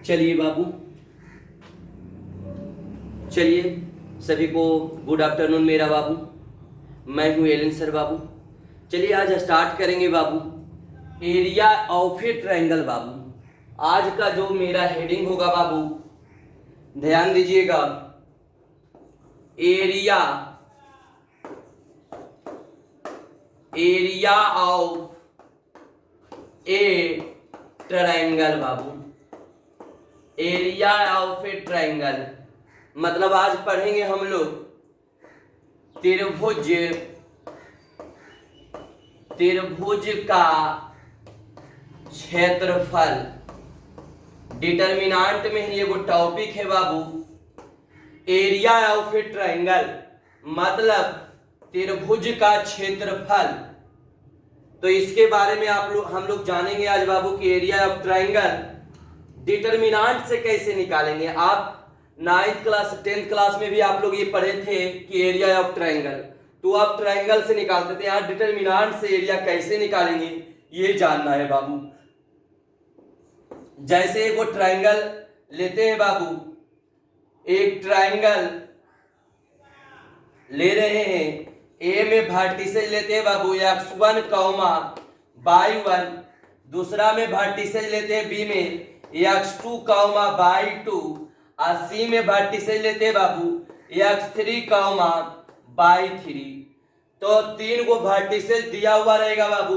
चलिए बाबू, चलिए सभी को गुड आफ्टरनून मेरा बाबू। मैं हूँ एलन सर बाबू। चलिए आज स्टार्ट करेंगे बाबू एरिया ऑफ ए ट्रायंगल बाबू। आज का जो मेरा हेडिंग होगा बाबू, ध्यान दीजिएगा, area area of A triangle Babu. Area of A triangle मतलब आज पढ़ेंगे हम लोग त्रिभुज का क्षेत्रफल। डिटर्मिनेंट में ही एगो टॉपिक है बाबू, एरिया ऑफ ए ट्रायंगल मतलब त्रिभुज का क्षेत्रफल। तो इसके बारे में हम लोग जानेंगे आज बाबू कि एरिया ऑफ ट्रायंगल डिटर्मिनेंट से कैसे निकालेंगे। आप 9th क्लास 10th क्लास में भी आप लोग ये पढ़े थे कि एरिया ऑफ ट्रायंगल, तो आप ट्रायंगल से निकालते थे। यहाँ डिटर्मिनेंट से एरिया कैसे निकालेंगे ये जानना है बाबू। जैसे एक वो ट्रायंगल लेते हैं बाबू, एक ट्रायंगल ले रहे हैं, ए में वर्टिसेज लेते हैं बाबू x1, y1, दूसरा में वर्टिसेज लेते हैं बी में x2, y2, और सी में वर्टिसेज लेते हैं बाबू x3, y3। तो 3 गो वर्टिसेज दिया हुआ रहेगा बाबू,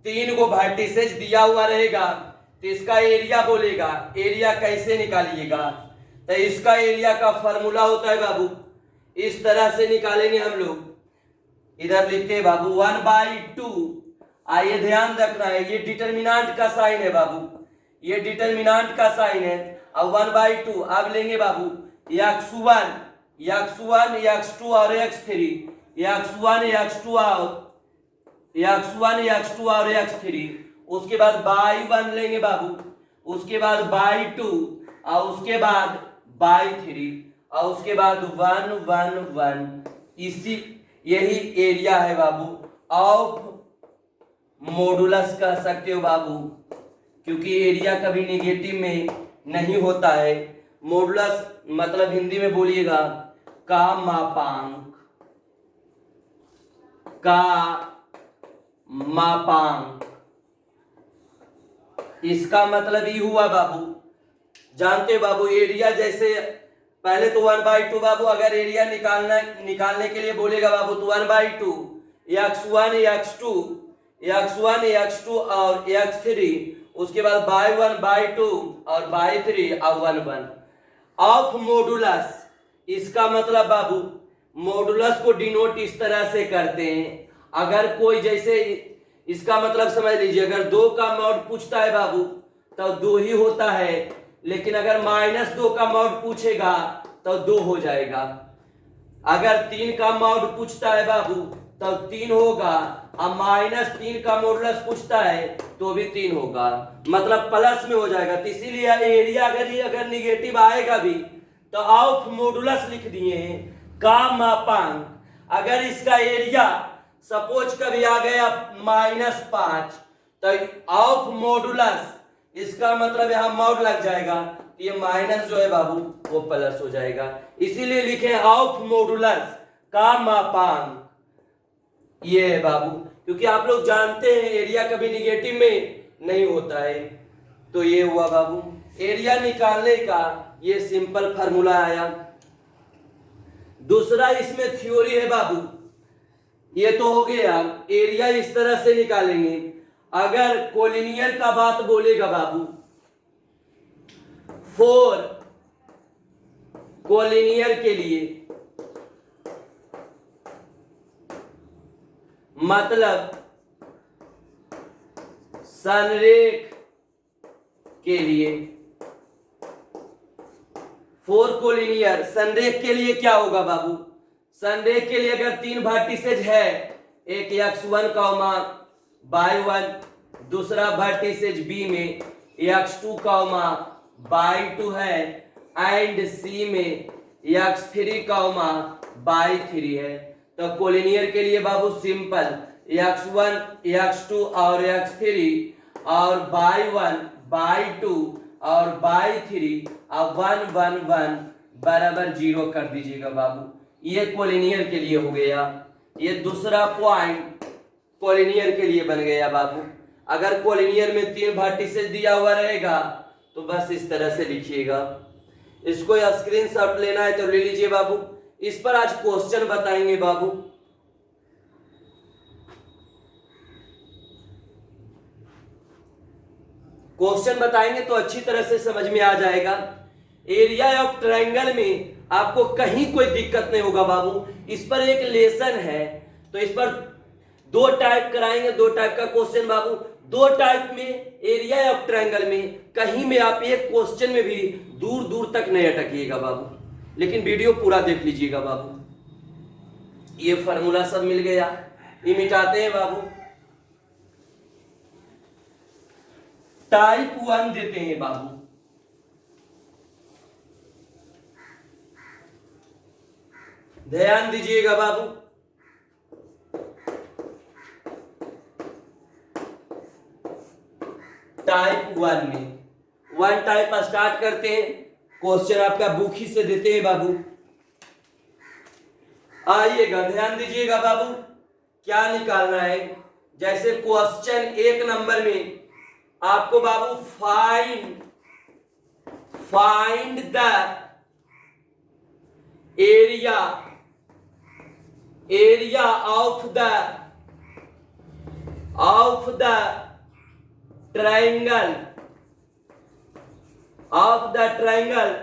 3 गो वर्टिसेज दिया हुआ रहेगा, तो इसका एरिया बोलेगा। एरिया कैसे निकालिएगा? तो इसका एरिया का फॉर्मूला होता है बाबू, इस तरह से निकालेंगे हम लोग। इधर लिखते हैं बाबू 1/2। आइए ध्यान रखना है, ये डिटर्मिनेंट का साइन है बाबू, ये डिटर्मिनेंट का साइन है। अब 1/2 अब लेंगे बाबू x1, x2 और x3, x1, x2 और x3। उसके बाद y1 लेंगे बाबू, उसके बाद y2 और उसके बाद y3 और उसके बाद 1, 1, 1। यही एरिया है बाबू ऑफ मॉडुलस कह सकते हो बाबू, क्योंकि एरिया कभी नेगेटिव में नहीं होता है। मॉडुलस मतलब हिंदी में बोलिएगा का मापांक, का मापांक। इसका मतलब ये हुआ बाबू, जानते बाबू एरिया जैसे पहले तो 1/2 बाबू, अगर एरिया निकालने के लिए बोलेगा बाबू तो 1/2 x1, x2 और x3, उसके बाद y1, y2 और y3 और 1, 1 ऑफ मॉडुलस। इसका मतलब बाबू मॉडुलस को डिनोट इस तरह से करते हैं। अगर कोई जैसे इसका मतलब समझ लीजिए, अगर 2 का मॉड पूछता है बाबू तो 2 ही होता है, लेकिन अगर -2 का मॉड पूछेगा तो 2 हो जाएगा। अगर 3 का मॉड पूछता है बाबू तो 3 होगा, और -3 का मॉडुलस पूछता है तो भी 3 होगा, मतलब प्लस में हो जाएगा। तो इसीलिए एरिया अगर निगेटिव आएगा भी तो ऑफ मॉडुलस लिख दिए हैं, का मापांक। अगर इसका एरिया सपोज कभी आ गया -5 तो ऑफ मॉडुलस, इसका मतलब यहां मॉड लग जाएगा, ये माइनस जो है बाबू वो प्लस हो जाएगा। इसीलिए लिखे ऑफ मॉडुलस का मापांक। ये है बाबू, क्योंकि आप लोग जानते हैं एरिया कभी निगेटिव में नहीं होता है। तो ये हुआ बाबू एरिया निकालने का ये सिंपल फार्मूला आया। दूसरा इसमें थ्योरी है बाबू, ये तो हो गया एरिया इस तरह से निकालेंगे। अगर कोलिनियर का बात बोलेगा बाबू, 4 कोलिनियर के लिए मतलब संरेख के लिए, 4 कोलिनियर संरेख के लिए क्या होगा बाबू? संरेख के लिए अगर 3 वर्टिसेज है, एक x1, y1, दूसरा वर्टिसेज बी में x2, y2 है, एंड सी में x3, y3 है। तो कोलिनियर के लिए बाबू सिंपल x1, x2 और x3 और y1, y2 और बाई 3 और 1 1 1 बराबर 0 कर दीजिएगा बाबू। ये कोलिनियर के लिए हो गया। ये दूसरा पॉइंट कोलिनियर के लिए बन गया बाबू। अगर कोलिनियर में 3 वर्टिसेस दिया हुआ रहेगा तो बस इस तरह से लिखिएगा। इसको स्क्रीनशॉट लेना है तो ले लीजिए बाबू। इस पर आज क्वेश्चन बताएंगे बाबू। क्वेश्चन बताएंगे तो अच्छी तरह से समझ में आ जाएगा। एरिया ऑफ ट्रायंगल में आपको कहीं कोई दिक्कत नहीं होगा बाबू। इस पर एक लेसन है तो इस पर 2 टाइप कराएंगे, 2 टाइप का क्वेश्चन बाबू। 2 टाइप में एरिया ऑफ ट्रायंगल में कहीं में आप एक क्वेश्चन में भी दूर दूर तक नहीं अटकिएगा बाबू, लेकिन वीडियो पूरा देख लीजिएगा बाबू। ये फार्मूला सब मिल गया, ये मिटाते हैं बाबू। टाइप 1 देते हैं बाबू। ध्यान दीजिएगा बाबू। टाइप 1 में 1 टाइप स्टार्ट करते हैं। क्वेश्चन आपका बुक ही से देते हैं बाबू। आइएगा, ध्यान दीजिएगा बाबू, क्या निकालना है। जैसे क्वेश्चन 1 नंबर में आपको बाबू find the area of the triangle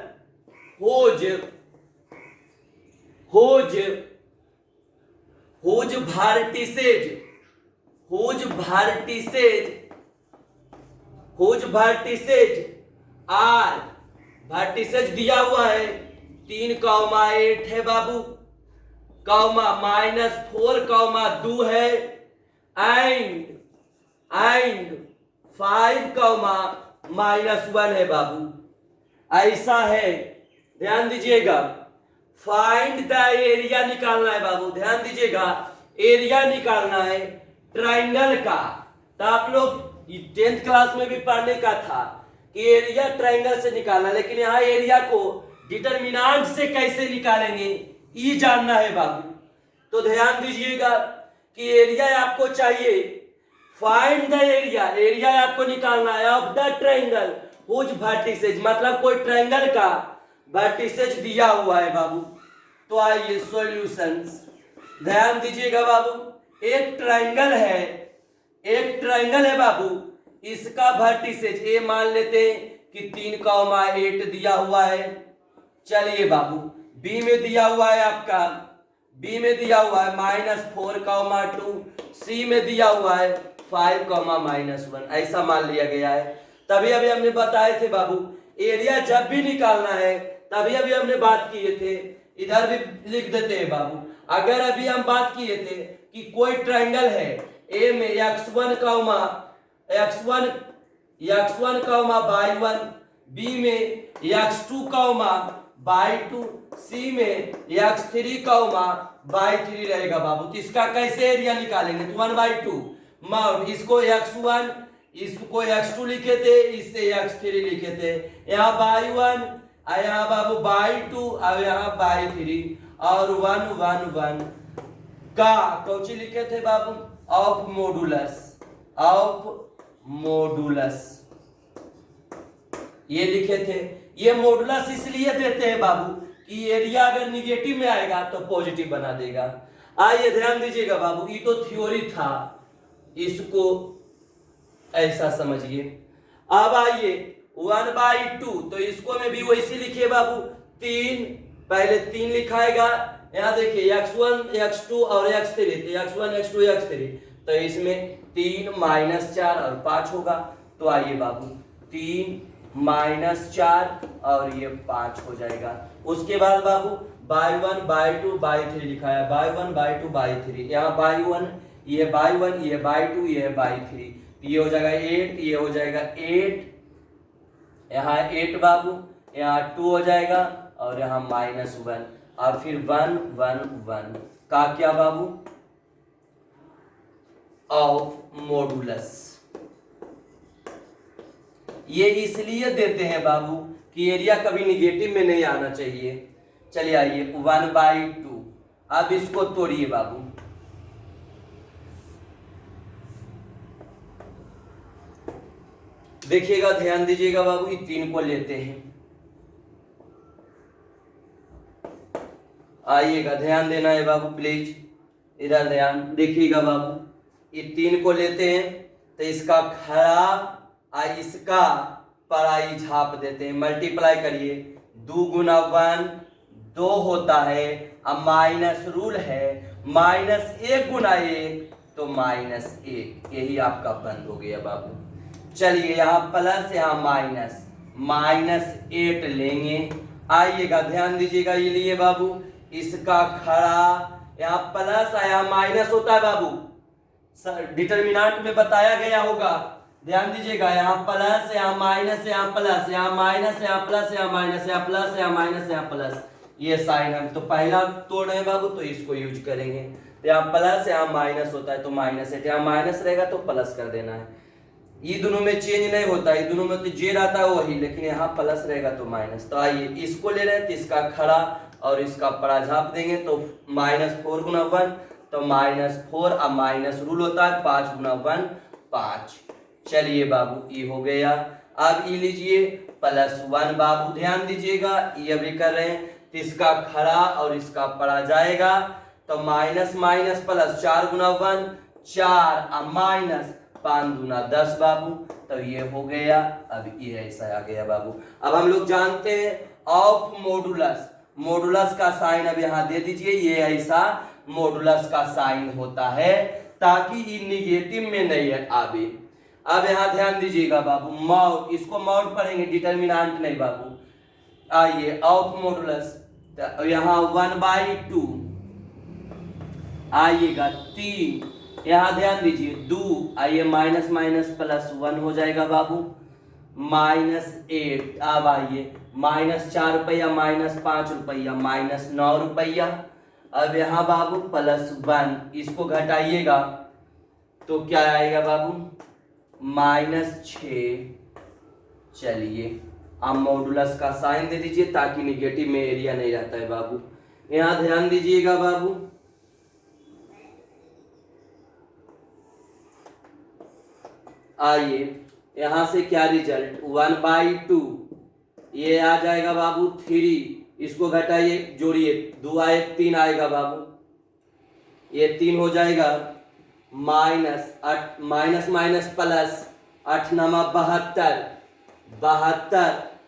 whose vertices are, vertices दिया हुआ है 3,8 है बाबू, कॉमा -4, 2 है एंड 5, -1 है बाबू। ऐसा है, ध्यान दीजिएगा। फाइंड द एरिया निकालना है बाबू। ध्यान दीजिएगा, एरिया निकालना है ट्रायंगल का। तो आप लोग 10th क्लास में भी पढ़ने का था कि एरिया ट्रायंगल से निकालना, लेकिन यहाँ एरिया को डिटरमिनेंट से कैसे निकालेंगे ये जानना है बाबू। तो ध्यान दीजिएगा कि एरिया आपको चाहिए, फाइंड द एरिया आपको निकालना है of the triangle whose vertices, मतलब कोई ट्रायंगल का वर्टिसेज दिया हुआ है बाबू। तो आइए सॉल्यूशंस, ध्यान दीजिएगा बाबू। एक ट्रायंगल है बाबू, इसका वर्टिसेज ए मान लेते हैं कि 3,8 दिया हुआ है। चलिए बाबू, बी में दिया हुआ है आपका, बी में दिया हुआ है -4, 2, सी में दिया हुआ है 5, -1, ऐसा मान लिया गया है। तभी अभी हमने बताए थे बाबू, एरिया जब भी निकालना है तभी अभी हमने बात किए थे, इधर भी लिख देते हैं बाबू। अगर अभी हम बात किए थे कि कोई ट्रायंगल है, ए में x1, y1, बी में x2, y2, सी में x3, y3 रहेगा बाबू। तो इसका कैसे एरिया निकालेंगे? 1/2 इसको x1, इसको x2 लिखे थे, इससे x3 लिखे थे। यहाँ y1, यहाँ बाबू y2 और यहाँ y3 और 1 1 1 का कौची लिखे थे बाबू? ऑफ मॉडुलस ये लिखे थे। ये मॉडुलस इसलिए देते हैं बाबू कि एरिया अगर निगेटिव में आएगा तो पॉजिटिव बना देगा। आइए ध्यान दीजिएगा बाबू, ये तो थ्योरी था, इसको ऐसा समझिए। अब आइए 1/2, तो इसको में भी वैसे लिखिए बाबू। 3 पहले 3 लिखाएगा, यहाँ देखिए x1, x2 और x3, तो x1, x2, x3, तो इसमें 3 -4 और 5 होगा। तो आइए बाबू 3 -4 और ये 5 हो जाएगा। उसके बाद बाबू y1, y2, y3 लिखा है, y1, y2, y3, यहाँ y1, ये y1, ये y2, ये y3, ये हो जाएगा 8, ये हो जाएगा 8, यहाँ 8 बाबू, यहाँ 2 हो जाएगा और यहाँ -1 और फिर 1 1 1 का क्या बाबू? Of modulus. ये इसलिए देते हैं बाबू कि एरिया कभी निगेटिव में नहीं आना चाहिए। चलिए आइए 1/2। अब इसको तोड़िए बाबू। देखिएगा, ध्यान दीजिएगा बाबू, ये 3 को लेते हैं। आइएगा, ध्यान देना है बाबू प्लीज, इधर ध्यान देखिएगा बाबू। ये 3 को लेते हैं तो इसका खड़ा और इसका पराई झाप देते हैं। मल्टीप्लाई करिए, 2 गुना 1 2 होता है। अब माइनस रूल है, -1 गुना 1 तो -1। यही आपका बंद हो गया बाबू। चलिए यहाँ प्लस यहाँ -8 लेंगे। आइएगा, ध्यान दीजिएगा, ये लिए बाबू। इसका खड़ा यहाँ प्लस आया माइनस होता है बाबू, डिटर्मिनेंट में बताया गया होगा। ध्यान दीजिएगा, यहाँ प्लस यहाँ माइनस यहाँ प्लस, यहाँ माइनस यहाँ प्लस, यहाँ माइनस यहाँ प्लस, यहाँ माइनस यहाँ प्लस, ये साइन हम तो पहला तोड़ रहे हैं बाबू, तो इसको यूज करेंगे। तो यहाँ प्लस यहाँ माइनस होता है तो माइनस है, यहाँ माइनस रहेगा तो प्लस कर देना है। ये दोनों में चेंज नहीं होता, ये दोनों में तो जे रहता है वही, लेकिन यहाँ प्लस रहेगा तो माइनस। तो आइए इसको ले रहे हैं तो इसका खड़ा और इसका पड़ा झाप देंगे तो -4 गुना 1 तो -4। अब माइनस रूल होता है, 5 गुना 1 5। चलिए बाबू, ये हो गया। अब ये लीजिए +1 बाबू, ध्यान दीजिएगा, ये अभी कर रहे हैं तो इसका खड़ा और इसका पड़ा जाएगा तो माइनस माइनस प्लस, 4 गुना 1 4 अब माइनस 5 गुना 10 बाबू, तो ये हो गया। अब ये ऐसा आ गया बाबू। अब हम लोग जानते हैं ऑफ मॉडुलस, मॉडुलस का साइन अब यहाँ दे दीजिए। ये ऐसा मॉडुलस का साइन होता है ताकि ये निगेटिव में नहीं आवे। अब यहाँ ध्यान दीजिएगा बाबू, मॉड, इसको मॉड पढ़ेंगे, डिटर्मिनेंट नहीं बाबू। आइए ऑफ मॉडुलस, तो यहाँ 1/2 आइएगा 3, यहाँ ध्यान दीजिए 2, आइए माइनस माइनस प्लस 1 हो जाएगा बाबू, -8। अब आइए -4 रुपया, -5 रुपया, -9 रुपया। अब यहाँ बाबू +1, इसको घटाइएगा तो क्या आएगा बाबू, -6। चलिए अब मॉडुलस का साइन दे दीजिए ताकि निगेटिव में एरिया नहीं रहता है बाबू। यहाँ ध्यान दीजिएगा बाबू, आइए यहां से क्या रिजल्ट, 1/2 ये आ जाएगा बाबू 3। इसको घटाइए, जोड़िए, 2 आए 3 आएगा बाबू, ये 3 हो जाएगा। माइनस माइनस प्लस, 8 नमा 72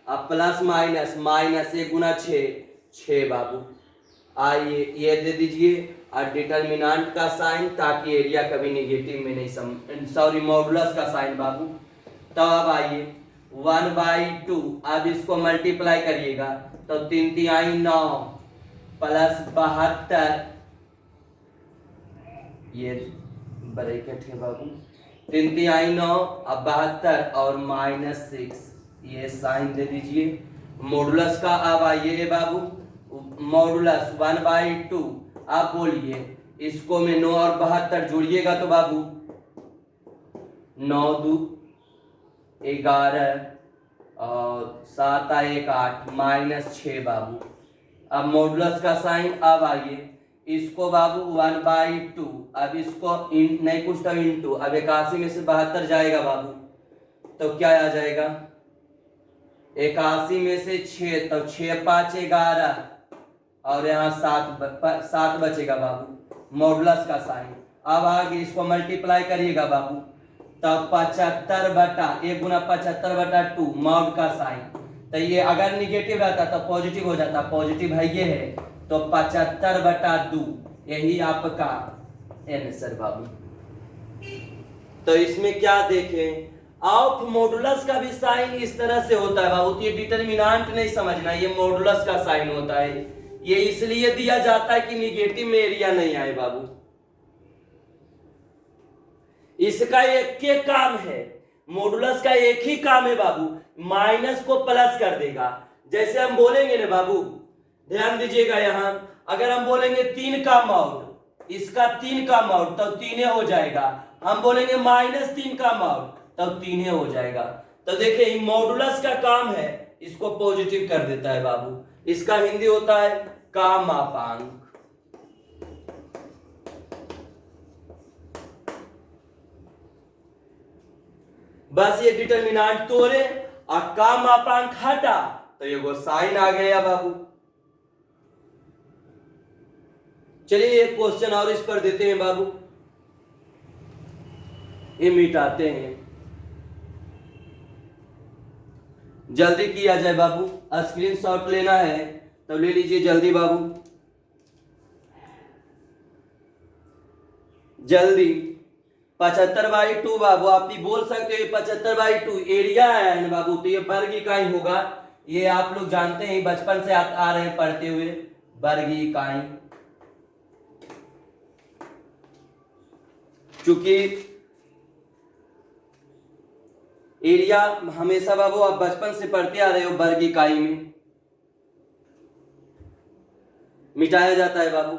अब प्लस माइनस, -1 गुना 6 बाबू। आइए ये दे दीजिए और डिटर्मिनेंट का साइन ताकि एरिया कभी नेगेटिव में नहीं सॉरी मॉडुलस का साइन बाबू। तो अब आइए 1/2, अब इसको मल्टीप्लाई करिएगा तो 3 तिहाई 9 प्लस 72, ये ब्रैकेट है बाबू, 3 तिहाई 9 अब 72 और -6, ये साइन दे दीजिए मॉडुलस का। अब आइए बाबू मॉडुलस 1/2, आप बोलिए इसको में 9 और 72 जोड़िएगा तो बाबू 9 2 11 और 7 1 8 -6 बाबू। अब मॉडुलस का साइन, अब आइए इसको बाबू 1/2, अब इसको नहीं पूछता इंटू, अब 81 में से 72 जाएगा बाबू तो क्या आ जाएगा, 81 में से 6 तो 6 5 11 और यहाँ 7 बचेगा बाबू, मॉडुलस का साइन। अब आगे इसको मल्टीप्लाई करिएगा बाबू तब 75/1 गुना 75/2 मॉड का साइन। तो ये अगर निगेटिव रहता तो पॉजिटिव हो जाता, पॉजिटिव है ये है तो 75/2, यही आपका आंसर बाबू। तो इसमें क्या देखें, ऑफ मॉडुलस का भी साइन इस तरह से होता है बाबू। तो ये डिटर्मिनेंट नहीं समझना, ये मॉडुलस का साइन होता है, ये इसलिए दिया जाता है कि निगेटिव में एरिया नहीं आए बाबू। इसका एक के काम है, मॉडुलस का एक ही काम है बाबू, माइनस को प्लस कर देगा। जैसे हम बोलेंगे ना बाबू, ध्यान दीजिएगा, यहां अगर हम बोलेंगे 3 का मॉड, इसका 3 का मॉड तो 3 हो जाएगा। हम बोलेंगे -3 का मॉड तब 3 हो जाएगा। तो देखिए मॉडुलस का काम है इसको पॉजिटिव कर देता है बाबू, इसका हिंदी होता है का मापांक। बस ये डिटर्मिनांट तोड़े और का मापांक हटा तो ये वो साइन आ गया बाबू। चलिए एक क्वेश्चन और इस पर देते हैं बाबू, ये मिटाते हैं, जल्दी किया जाए बाबू, स्क्रीनशॉट लेना है तो ले लीजिए जल्दी बाबू, जल्दी। 75/2 बाबू, आप भी बोल सकते हो 75/2 एरिया है ना बाबू, तो ये वर्ग इकाई होगा, ये आप लोग जानते हैं बचपन से आ रहे हैं पढ़ते हुए, वर्ग इकाई। चूंकि एरिया हमेशा बाबू आप बचपन से पढ़ते आ रहे हो वर्ग इकाई में मिटाया जाता है बाबू।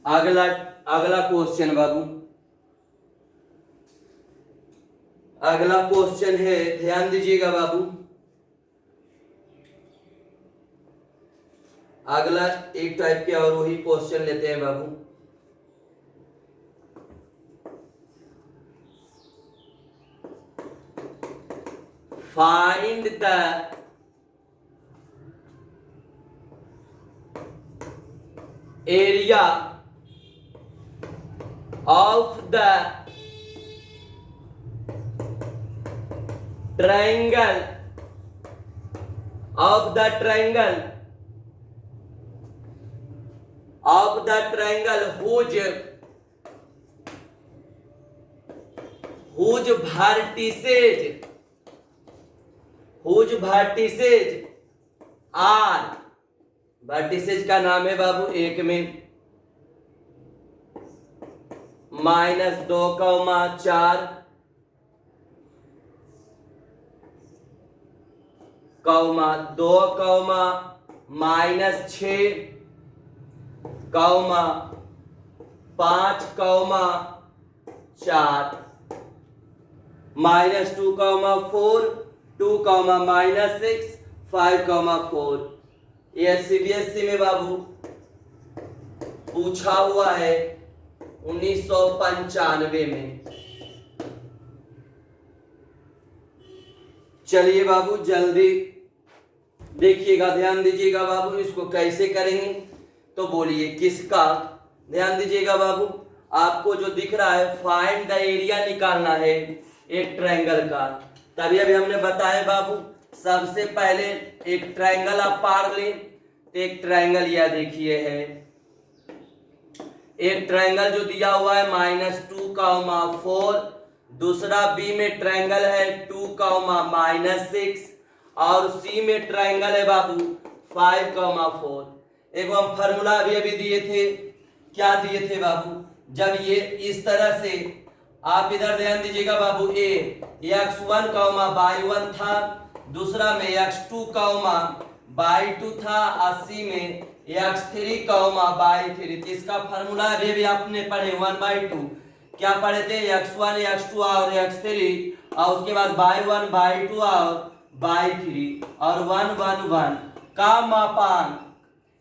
अगला क्वेश्चन बाबू, अगला क्वेश्चन है, ध्यान दीजिएगा बाबू, अगला एक टाइप के और वही क्वेश्चन लेते हैं बाबू। Find the area of the triangle whose vertices are, vertices का नाम है बाबू एक में -2,4 2, -6 5, -4 -2,4 2, -6 5,4। ये सीबीएसई में बाबू पूछा हुआ है 1995 में। चलिए बाबू जल्दी देखिएगा, ध्यान दीजिएगा बाबू, इसको कैसे करेंगे तो बोलिए किसका, ध्यान दीजिएगा बाबू, आपको जो दिख रहा है फाइंड द एरिया निकालना है एक ट्रायंगल का। तभी अभी हमने बताया बाबू, सबसे पहले एक ट्रायंगल आप पार लें, तो एक ट्रायंगल यह देखिए है, एक ट्रायंगल जो दिया हुआ है -2,4, दूसरा बी में ट्रायंगल है 2, -6 और सी में ट्रायंगल है बाबू 5,4। एक हम फार्मूला अभी दिए थे, क्या दिए थे बाबू, जब ये इस तरह से, आप इधर ध्यान दीजिएगा बाबू, x1, y1 था, दूसरा में x2, y2 था, और सी में x3, y3। इसका फार्मूला अभी आपने पढ़े 1/2, क्या पढ़े थे, x1, x2 और x3, और उसके बाद y1, y2 और y3 और 1, 1, 1 का मापांक,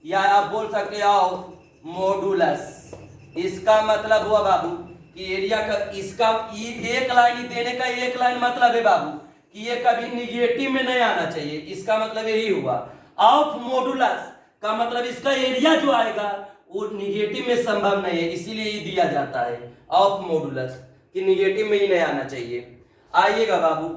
या आप बोल सकते हो मॉडुलस। इसका मतलब हुआ बाबू कि एरिया का, इसका एक लाइन देने का एक लाइन मतलब है बाबू कि ये कभी निगेटिव में नहीं आना चाहिए, इसका मतलब यही हुआ। ऑफ मॉडुलस का मतलब इसका एरिया जो आएगा वो निगेटिव में संभव नहीं है, इसीलिए ये दिया जाता है ऑफ मॉडुलस कि निगेटिव में ही नहीं आना चाहिए। आइएगा बाबू,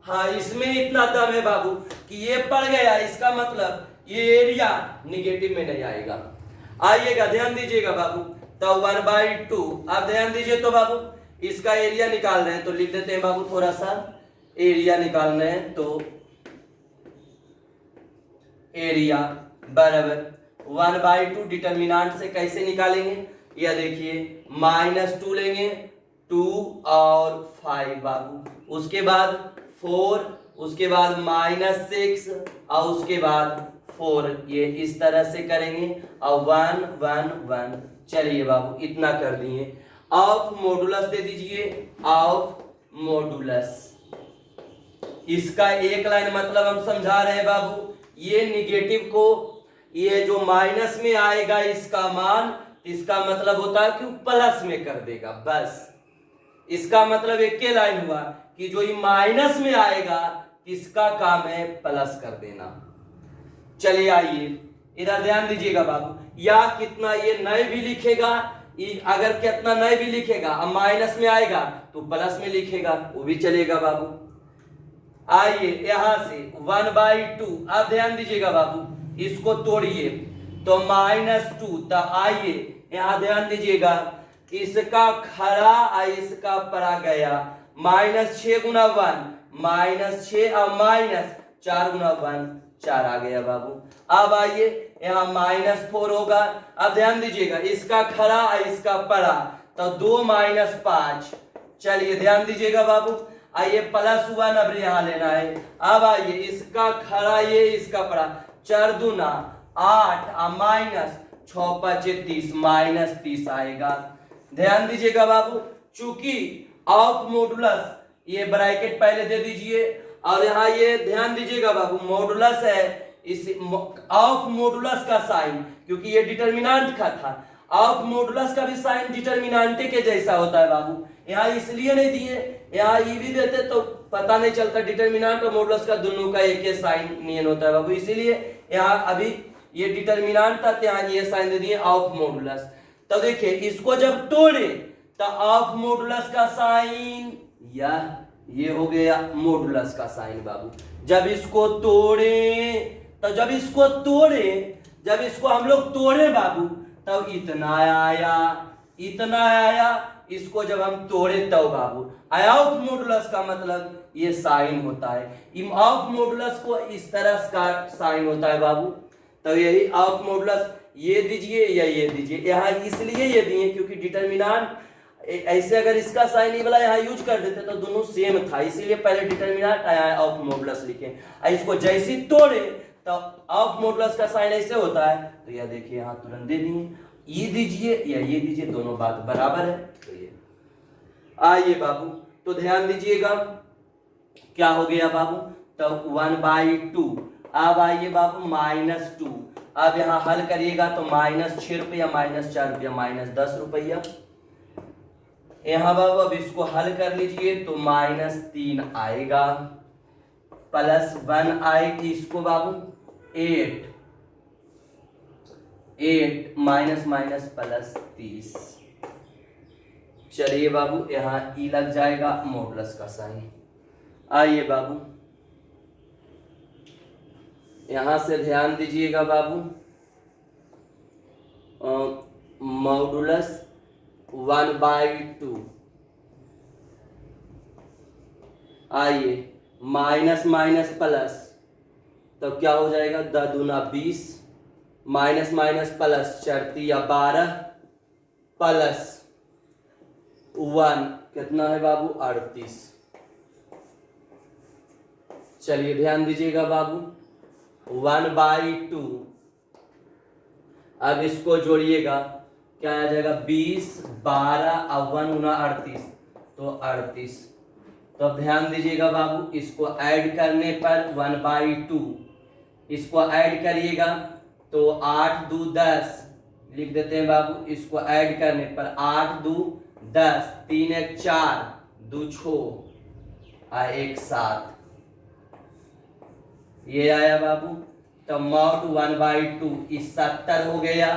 हाँ इसमें इतना दम है बाबू कि ये पड़ गया, इसका मतलब ये एरिया निगेटिव में नहीं आएगा। आइएगा ध्यान दीजिएगा बाबू, तो 1/2, आप ध्यान दीजिए तो बाबू, इसका एरिया निकाल रहे हैं तो लिख देते हैं बाबू, थोड़ा सा एरिया निकालना है तो एरिया बराबर 1/2 डिटर्मिनेंट से कैसे निकालेंगे, यह देखिए -2 लेंगे, 2 और 5 बाबू, उसके बाद 4, उसके बाद -6 और उसके बाद 4, ये इस तरह से करेंगे और 1 1 1। चलिए बाबू इतना कर दिए। ऑफ मॉडुलस दे दीजिए, ऑफ मॉडुलस। इसका एक लाइन मतलब हम समझा रहे हैं बाबू, ये निगेटिव को, ये जो माइनस में आएगा इसका मान, इसका मतलब होता है कि प्लस में कर देगा, बस। इसका मतलब एक के लाइन हुआ कि जो ये माइनस में आएगा इसका काम है प्लस कर देना। चलिए आइए इधर ध्यान दीजिएगा बाबू, या कितना ये नए भी लिखेगा, अगर कितना नए भी लिखेगा अब माइनस में आएगा तो प्लस में लिखेगा, वो भी चलेगा बाबू। आइए यहां से 1/2, अब ध्यान दीजिएगा बाबू, इसको तोड़िए तो -2। तो आइए यहां ध्यान दीजिएगा, इसका खरा और इसका परा गया, -6 गुना 1 -6 और -4 गुना 1 4 आ गया बाबू। अब आइए यहाँ -4 होगा। अब ध्यान दीजिएगा, इसका खरा और इसका परा, तो 2 - 5। चलिए ध्यान दीजिएगा बाबू, आइए +1 अब यहाँ लेना है। अब आइए इसका खरा ये इसका परा, 4 दूना 8 और -6 × 5 30 -30 आएगा। ध्यान दीजिएगा बाबू, चूंकि ऑफ मॉडुलस, ये ब्रैकेट पहले दे दीजिए, और यहाँ ये ध्यान दीजिएगा बाबू मॉडुलस है, इस ऑफ मॉडुलस का साइन, क्योंकि ये डिटरमिनेंट का था, ऑफ मॉडुलस का भी साइन डिटरमिनेंट के जैसा होता है बाबू। यहाँ इसलिए नहीं दिए, यहाँ ये भी देते तो पता नहीं चलता, डिटरमिनेंट और मॉडुलस का दोनों का एक ही साइन नियन होता है बाबू, इसीलिए यहाँ अभी ये डिटरमिनेंट था, यहाँ ये साइन दे दिए ऑफ मॉडुलस। तो देखिए इसको जब तोड़े तो ऑफ मॉडुलस का साइन, यह ये हो गया मॉडुलस का साइन बाबू। जब इसको तोड़े, तो जब इसको हम लोग तोड़े बाबू, तब इतना आया, इसको जब हम तोड़े तब बाबू ऑफ मॉडुलस का मतलब ये साइन होता है, ऑफ मॉडुलस को इस तरह का साइन होता है बाबू। तो यही ऑफ मॉडुलस, ये दीजिए या ये दीजिए, यहाँ इसलिए ये दिए क्योंकि डिटरमिनेंट ऐसे अगर इसका साइन ये वाला यहाँ यूज कर देते तो दोनों सेम था, इसीलिए पहले डिटरमिनेंट आया ऑफ मॉडुलस लिखे। इसको जैसे तोड़े तो ऑफ मॉडुलस का साइन ऐसे होता है, तो यह देखिए यहाँ तुरंत दे दिए, ये दीजिए या ये दीजिए, दोनों बात बराबर है। तो ये आइए बाबू, तो ध्यान दीजिएगा क्या हो गया बाबू, तो 1/2। अब आइए बाबू -2, अब यहाँ हल करिएगा तो -6 रुपया -4 रुपया -10 रुपया। यहाँ बाबू अब इसको हल कर लीजिए तो -3 आएगा, +1 आएगी, इसको बाबू 8 -30। चलिए बाबू यहाँ ई लग जाएगा मॉडुलस का साइन। आइए बाबू यहां से ध्यान दीजिएगा बाबू, मॉडुलस 1/2। आइए माइनस प्लस, तो क्या हो जाएगा, 10 दूना 20, माइनस प्लस 4 या 12 +1 कितना है बाबू 38। चलिए ध्यान दीजिएगा बाबू 1/2। अब इसको जोड़िएगा, क्या आ जाएगा 20 12 और 1 गुना 38, तो 38। तो अब ध्यान दीजिएगा बाबू, इसको ऐड करने पर 1/2, इसको ऐड करिएगा तो 8 2 10 लिख देते हैं बाबू, इसको ऐड करने पर 8 2 10, 3 1 4, 2 6 और 1 7, ये आया बाबू। तो मॉड 1/2 इस 70 हो गया,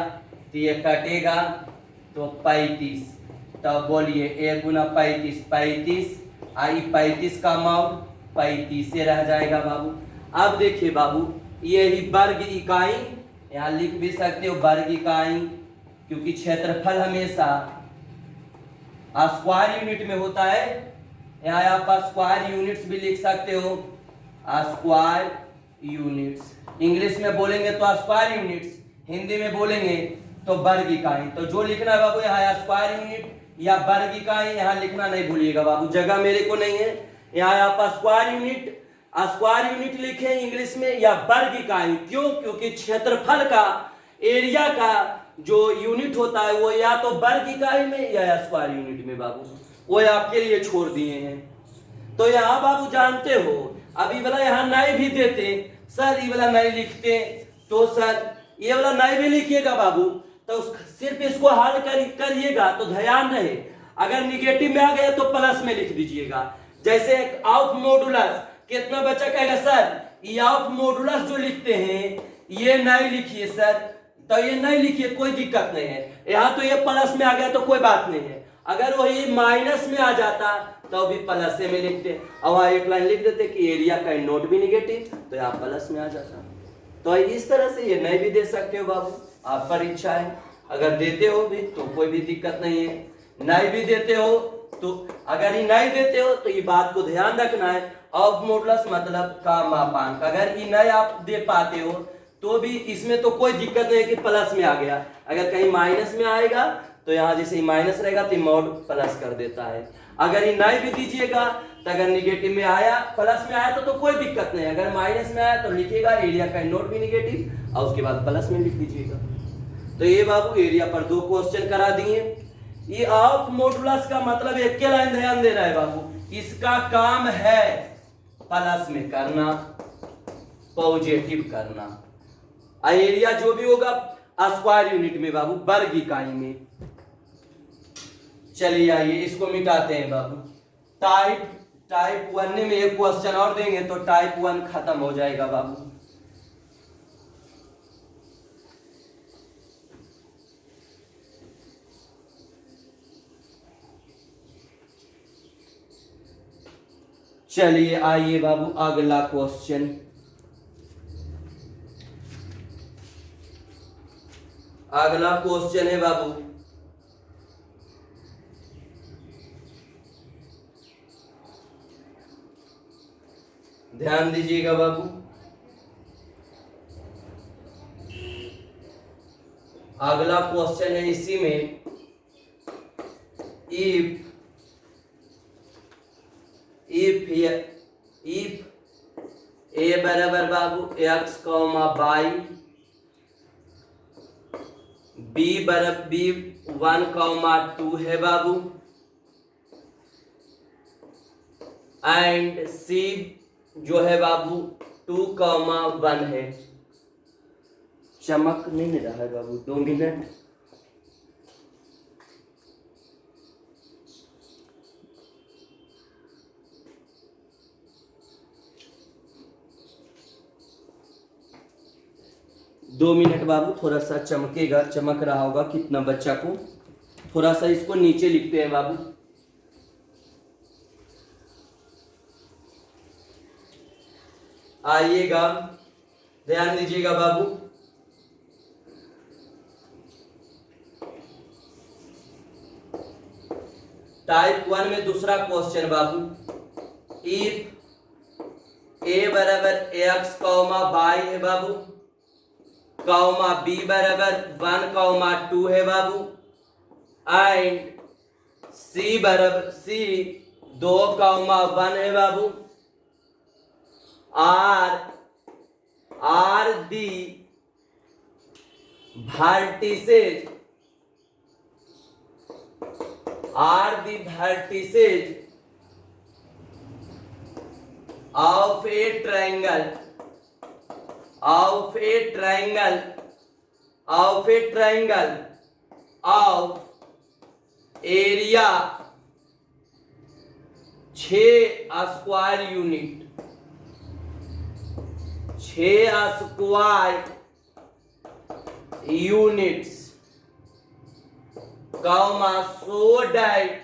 तो ये कटेगा तो 35। तो बोलिए 1 गुना 35 35, आई 35 का मॉड 35 से रह जाएगा बाबू। अब देखिए बाबू, ये ही वर्ग इकाई, यहाँ लिख भी सकते हो वर्ग इकाई, क्योंकि क्षेत्रफल हमेशा स्क्वायर यूनिट में होता है। यहाँ आप स्क्वायर यूनिट्स भी लिख सकते हो, स्क्वायर यूनिट्स। इंग्लिश में बोलेंगे तो स्क्वायर यूनिट्स, हिंदी में बोलेंगे तो वर्ग इकाई। तो जो लिखना है बाबू यहाँ स्क्वायर यूनिट या वर्ग इकाई, यहाँ लिखना नहीं भूलिएगा बाबू, जगह मेरे को नहीं है। यहाँ आप स्क्वायर यूनिट स्क्वायर यूनिट लिखे इंग्लिश में या वर्ग इकाई। क्यों? क्योंकि क्षेत्रफल का, एरिया का जो यूनिट होता है वो या तो वर्ग इकाई में या स्क्वायर यूनिट में बाबू, वो आपके लिए छोड़ दिए हैं। तो यहाँ बाबू जानते हो, अभी वाला यहाँ नहीं भी देते सर, ये वाला नहीं लिखते तो सर ये वाला नहीं भी लिखिएगा बाबू, तो सिर्फ इसको हल करिएगा तो ध्यान रहे, अगर निगेटिव में आ गया तो प्लस में लिख दीजिएगा। जैसे ऑफ मॉडुलस, कितना बच्चा कहेगा सर ये ऑफ मॉडुलस जो लिखते हैं ये नहीं लिखिए सर, तो ये नहीं लिखिए, कोई दिक्कत नहीं है। यहाँ तो ये प्लस में आ गया तो कोई बात नहीं है, अगर वही माइनस में आ जाता तो भी प्लस में लिखते, और वहां एक लाइन लिख देते कि एरिया का नोट भी निगेटिव, तो यहाँ प्लस में आ जाता। तो इस तरह से ये नहीं भी दे सकते हो बाबू, आप पर इच्छा है, अगर देते हो भी तो कोई भी दिक्कत नहीं है, नहीं भी देते हो तो, अगर ये नहीं देते हो तो ये बात को ध्यान रखना है, ऑफ मॉडुलस मतलब का मापांक, अगर ये नहीं आप दे पाते हो तो भी इसमें तो कोई दिक्कत नहीं है कि प्लस में आ गया, अगर कहीं माइनस में आएगा तो यहाँ जैसे माइनस रहेगा तो मॉड प्लस कर देता है। अगर ये नहीं भी दीजिएगा तो अगर निगेटिव में आया, प्लस में आया तो कोई दिक्कत नहीं, अगर माइनस में आया तो लिखिएगा एरिया का नोट भी निगेटिव और उसके बाद प्लस में लिख दीजिएगा। तो ये बाबू एरिया पर 2 क्वेश्चन करा दिए। ये ऑफ मॉडुलस का मतलब एक के लाइन ध्यान दे रहा है बाबू, इसका काम है प्लस में करना, पॉजिटिव करना, एरिया जो भी होगा स्क्वायर यूनिट में बाबू, वर्ग इकाई में। चलिए आइए इसको मिटाते हैं बाबू। टाइप 1 में एक क्वेश्चन और देंगे तो टाइप 1 खत्म हो जाएगा बाबू। चलिए आइए बाबू अगला क्वेश्चन। अगला क्वेश्चन है बाबू, ध्यान दीजिएगा बाबू। अगला क्वेश्चन है इसी में, इफ ए बराबर बाबू x कॉमा बाई, बी बराबर बी 1 कॉमा 2 है बाबू, एंड सी जो है बाबू 2 कॉमा 1 है। चमक नहीं रहा है बाबू, 2 मिनट। दो मिनट बाबू, थोड़ा सा चमकेगा, चमक रहा होगा कितना बच्चा को, थोड़ा सा इसको नीचे लिखते हैं बाबू। आइएगा ध्यान दीजिएगा बाबू। टाइप 1 में दूसरा क्वेश्चन बाबू, इफ ए बराबर x कॉमा बाई है बाबू, कॉमा बी बराबर 1 कॉमा 2 है बाबू, एंड सी बराबर सी 2 कॉमा 1 है बाबू, are the vertices of a triangle of area 6 square unit, 6 square units, comma so डाइट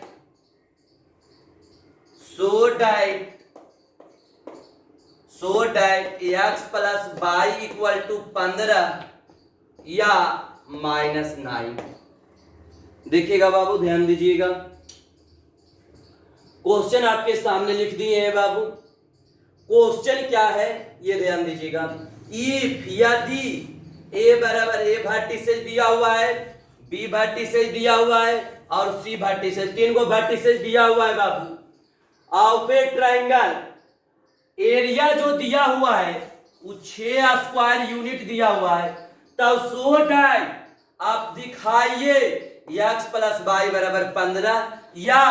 x plus by equal to 15 या -9। देखिएगा बाबू, ध्यान दीजिएगा, क्वेश्चन आपके सामने लिख दिए हैं बाबू। क्वेश्चन क्या है ये ध्यान दीजिएगा। इफ यदि ए बराबर ए वर्टिसेस दिया हुआ है, बी वर्टिसेस दिया हुआ है और सी वर्टिसेस, 3 को वर्टिसेस दिया हुआ है बाबू, ऑफ ए ट्राइंगल एरिया जो दिया हुआ है वो 6 स्क्वायर यूनिट दिया हुआ है, तब सो टाइम आप दिखाइए x प्लस वाई बराबर 15 या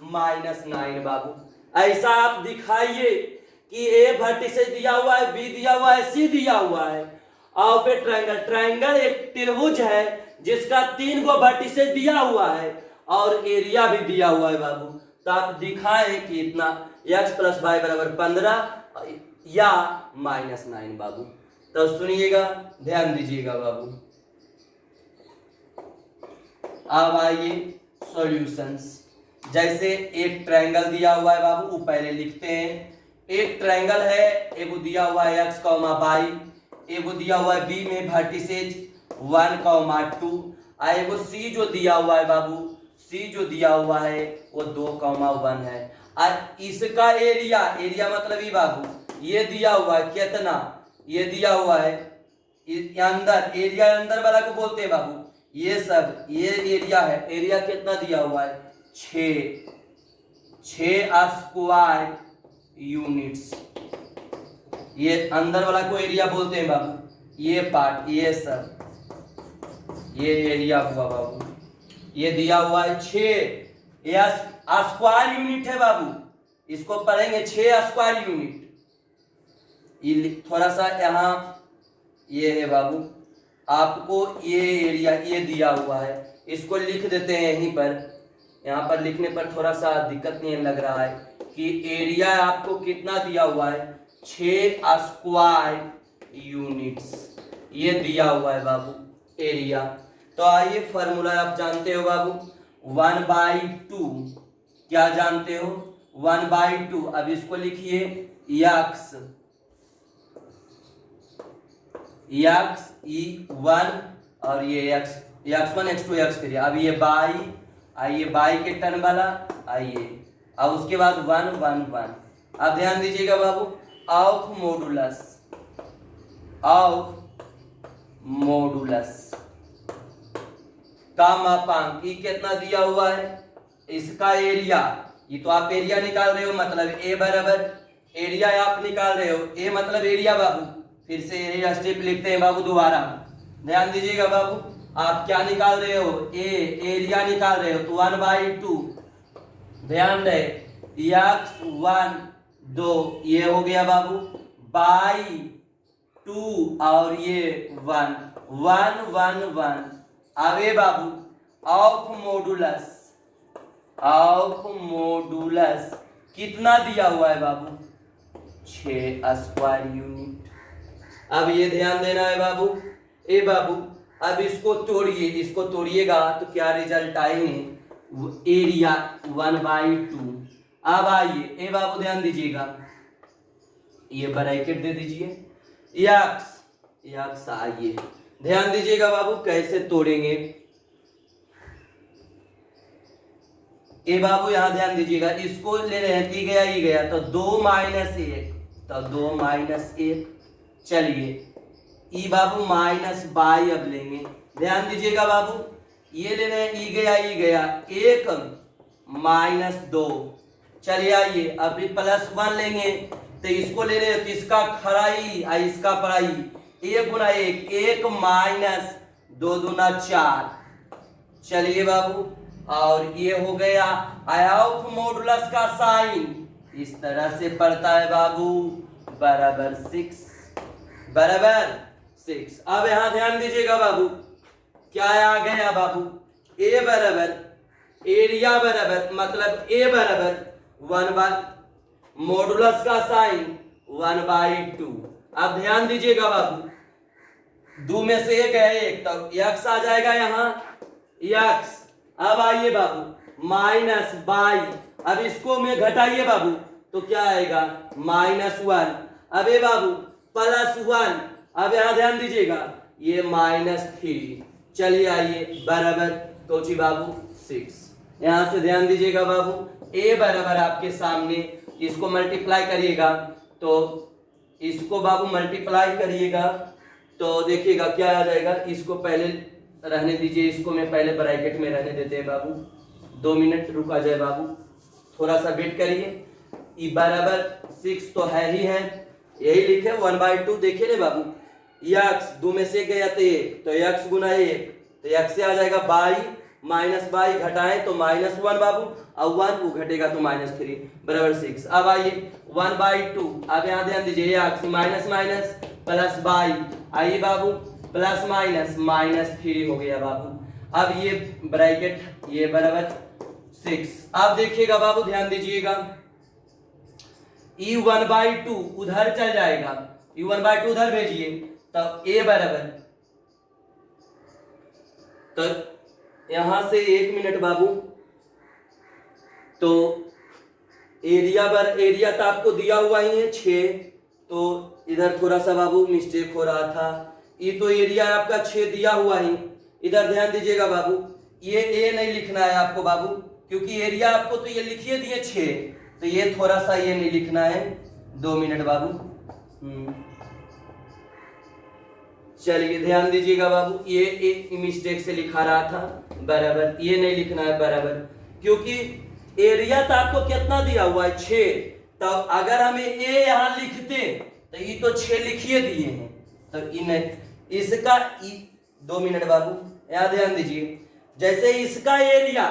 -9 बाबू। ऐसा आप दिखाइए कि ए वर्टिसेस दिया हुआ है, बी दिया हुआ है, सी दिया हुआ है, और फिर ट्रायंगल, ट्रायंगल एक त्रिभुज है जिसका 3 गो वर्टिसेस दिया हुआ है और एरिया भी दिया हुआ है बाबू। तो आप दिखाएं कि इतना x प्लस वाई बराबर 15 या -9 बाबू। तो सुनिएगा, ध्यान दीजिएगा बाबू। अब आइए सॉल्यूशंस। जैसे एक ट्रायंगल दिया हुआ है बाबू, वो पहले लिखते हैं। एक ट्रायंगल है, एगो दिया हुआ है x, y, एगो दिया हुआ है बी में वर्टिसेज 1, 2, और एगो सी जो दिया हुआ है बाबू, सी जो दिया हुआ है वो 2, 1 है। और इसका एरिया, एरिया मतलब ये बाबू, ये दिया हुआ है कितना, ये दिया हुआ है अंदर, एरिया अंदर वाला को बोलते हैं बाबू, ये सब ये एरिया है। एरिया कितना दिया हुआ है 6 स्क्वायर यूनिट्स। ये अंदर वाला को एरिया बोलते हैं बाबू। ये पार्ट, ये सब ये एरिया हुआ बाबू। ये दिया हुआ है 6 स्क्वायर यूनिट है बाबू। इसको पढ़ेंगे 6 स्क्वायर यूनिट। ये थोड़ा सा यहाँ ये है बाबू, आपको ये एरिया ये दिया हुआ है, इसको लिख देते हैं यहीं पर। यहाँ पर लिखने पर थोड़ा सा दिक्कत नहीं लग रहा है कि एरिया आपको कितना दिया हुआ है 6 स्क्वायर यूनिट्स, ये दिया हुआ है बाबू एरिया। तो आइए फॉर्मूला आप जानते हो बाबू, 1/2। क्या जानते हो 1/2। अब इसको लिखिए x, x1 और ये x1 x2 x3। अब ये बाई, आइए बाई के टर्न वाला, आइए अब उसके बाद 1 1 1। अब ध्यान दीजिएगा बाबू, ऑफ मॉडुलस का मापांक ये कितना दिया हुआ है, इसका एरिया, ये तो आप एरिया निकाल रहे हो, मतलब ए बराबर एरिया आप निकाल रहे हो, ए मतलब एरिया बाबू। फिर से एरिया स्टेप लिखते हैं बाबू दोबारा, ध्यान दीजिएगा बाबू। आप क्या निकाल रहे हो, एरिया निकाल रहे हो, तो 1/2 ध्यान रहे, x1 2 ये हो गया बाबू, बाई 2 और ये 1 1 1 1। अबे बाबू ऑफ मॉडुलस कितना दिया हुआ है बाबू 6 स्क्वायर यूनिट। अब ये ध्यान देना है बाबू। ए बाबू अब इसको तोड़िए, इसको तोड़िएगा तो क्या रिजल्ट आएंगे, एरिया 1/2। अब आइए ए बाबू ध्यान दीजिएगा, ये ब्रैकेट दे दीजिए x। आइए ध्यान दीजिएगा बाबू कैसे तोड़ेंगे। ए बाबू यहां ध्यान दीजिएगा, इसको ले रहे हैं, ये गया तो 2 - 1, तो 2 - 1। चलिए ई बाबू -बाई अब लेंगे, ध्यान दीजिएगा बाबू, ये ले रहे हैं, ई गया 1 - 2। चलिए आइए अभी +1 लेंगे, तो इसको ले रहे हैं, तो इसका खराई और इसका पढ़ाई, 1 × 1 1 - 2 दूना 4। चलिए बाबू, और ये हो गया ऑफ मॉडुलस का साइन इस तरह से पड़ता है बाबू, बराबर 6। अब यहां ध्यान दीजिएगा बाबू, क्या आ गया बाबू, ए बराबर एरिया बराबर, मतलब ए बराबर मॉडुलस का साइन 1/2। अब ध्यान दीजिएगा बाबू, 2 में से 1 है 1, तो x आ जाएगा यहाँ x। अब आइए बाबू -बाई, अब इसको में घटाइए बाबू, तो क्या आएगा -1। अब ये बाबू +1, अब यहाँ ध्यान दीजिएगा ये -3। चलिए आइए बराबर तो जी बाबू 6। यहाँ से ध्यान दीजिएगा बाबू, ए बराबर आपके सामने, इसको मल्टीप्लाई करिएगा, तो इसको बाबू मल्टीप्लाई करिएगा तो देखिएगा क्या आ जाएगा। इसको पहले रहने दीजिए, इसको मैं पहले ब्रैकेट में रहने देते हैं बाबू, 2 मिनट रुका जाए बाबू, थोड़ा सा वेट करिए। ई बराबर 6 तो है ही है, यही लिखे 1/2। देखिए ना बाबू, यक्स 2 में से गया तो यक्स गुना 1 तो यक्स से आ जाएगा बाई, माइनस बाई घटाएं तो -1 बाबू, और 1 वो घटेगा तो -3 बराबर 6। अब आइए 1/2, अब यहाँ ध्यान दीजिए x minus minus plus by, आइए बाबू प्लस माइनस -3 हो गया बाबू। अब ये ब्रैकेट ये बराबर 6। अब देखिएगा बाबू ध्यान दीजिएगा, E1/2 उधर चल जाएगा, E1/2 उधर भेजिए, तब A बराबर, तो यहां से 1 मिनट बाबू, तो एरिया तो आपको दिया हुआ ही है 6, तो इधर थोड़ा सा बाबू मिस्टेक हो रहा था, ये तो एरिया आपका 6 दिया हुआ ही, इधर ध्यान दीजिएगा बाबू, ये ए नहीं लिखना है आपको बाबू, क्योंकि एरिया आपको तो ये लिखिए दिए 6, तो ये थोड़ा सा ये नहीं लिखना है। 2 मिनट बाबू, चलिए ध्यान दीजिएगा बाबू, ये एक मिस्टेक से लिखा रहा था बराबर, ये नहीं लिखना है बराबर, क्योंकि एरिया तो आपको कितना दिया हुआ है 6, तब अगर हमें ए यहाँ लिखते तो ये तो 6 लिखिए दिए हैं, तो इसका 2 मिनट बाबू यहाँ ध्यान दीजिए, जैसे इसका एरिया,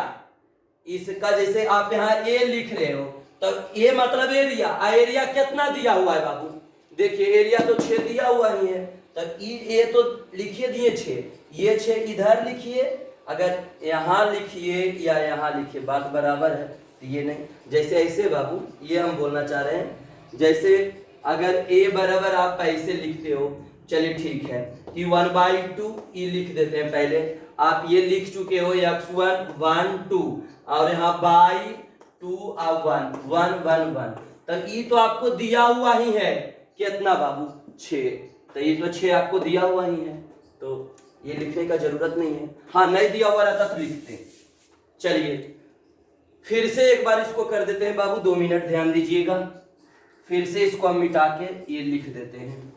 इसका जैसे आप यहाँ ए लिख रहे हो, तब ए मतलब एरिया कितना दिया हुआ है बाबू, देखिए एरिया तो 6 दिया हुआ ही है, तब ए तो लिखिए दिए 6, ये 6 इधर लिखिए, अगर यहाँ लिखिए या यहाँ लिखिए बात बराबर है, तो ये नहीं, जैसे ऐसे बाबू ये हम बोलना चाह रहे हैं, जैसे अगर ए बराबर आप ऐसे लिखते हो, चलिए ठीक है कि 1/2 ई लिख देते हैं, पहले आप ये लिख चुके हो x1 1 2 और यहाँ बाई 2 और 1 1 1 तब ये तो आपको दिया हुआ ही है कितना बाबू 6, तो ये तो 6 आपको दिया हुआ ही है, तो ये लिखने का जरूरत नहीं है, हाँ नहीं दिया हुआ रहता तो लिखते। चलिए फिर से एक बार इसको कर देते हैं बाबू, 2 मिनट ध्यान दीजिएगा, फिर से इसको हम मिटा के ये लिख देते हैं।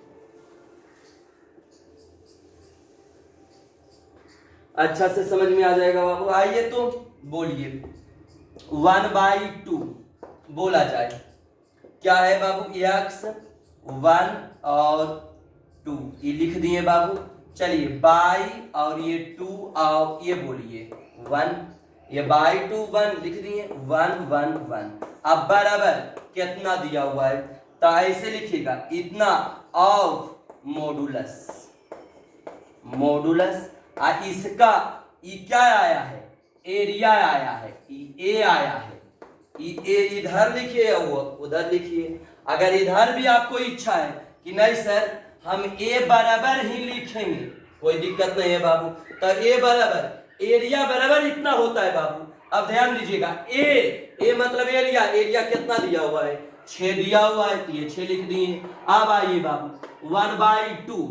अच्छा से समझ में आ जाएगा बाबू, आइए तो बोलिए 1/2 बोला जाए क्या है बाबू, x 1 और 2 ये लिख दिए बाबू, चलिए बाई और ये 2 और ये बोलिए 1, ये बाई 2 1 लिख दिए 1 1 1। अब बराबर कितना दिया हुआ है, तो ऐसे लिखिएगा इतना ऑफ मॉडुलस इसका ये क्या आया है, एरिया आया है, ए आया है, ए इधर लिखिए वो उधर लिखिए। अगर इधर भी आपको इच्छा है कि नहीं सर हम ए बराबर ही लिखेंगे, कोई दिक्कत नहीं है बाबू, तो ए बराबर एरिया बराबर इतना होता है बाबू। अब ध्यान दीजिएगा ए मतलब एरिया कितना दिया हुआ है 6 दिया हुआ है, तो ये 6 लिख दिए। अब आइए बाबू 1/2,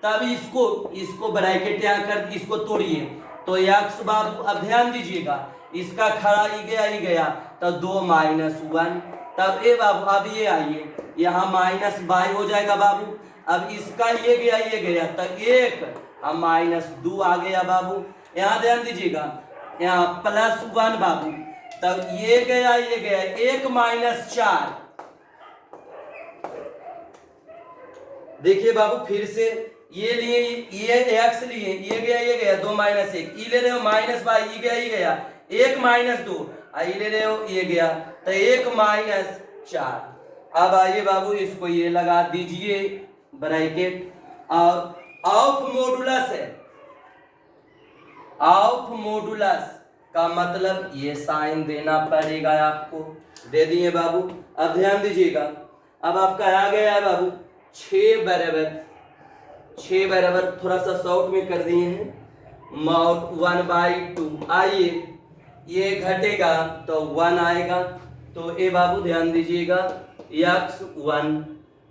तब इसको ब्रैकेट यहाँ कर इसको तोड़िए, तो x बाबू अब ध्यान दीजिएगा इसका खड़ा ही गया तो 2 - 1, तब ए बाबू अब ये आइए यहाँ माइनस बाई हो जाएगा बाबू, अब इसका ये गया तब 1 अब -2 आ गया बाबू। यहाँ ध्यान दीजिएगा यहाँ +1 बाबू, तब ये गया 1 - 4। देखिए बाबू फिर से ये लिए ये x लिए ये गया 2 - 1 ई ले रहे हो माइनस बाई ई गया 1 - 2 आई ले रहे हो ये गया तो 1 - 4। अब आइए बाबू इसको ये लगा दीजिए ब्रैकेट, और ऑफ मॉडुलस है, ऑफ मॉडुलस का मतलब ये साइन देना पड़ेगा आपको, दे दिए बाबू। अब ध्यान दीजिएगा अब आपका आ गया है बाबू 6 बराबर थोड़ा सा शॉर्ट में कर दिए हैं मॉड 1/2। आइए ये घटेगा तो 1 आएगा, तो ए बाबू ध्यान दीजिएगा x1।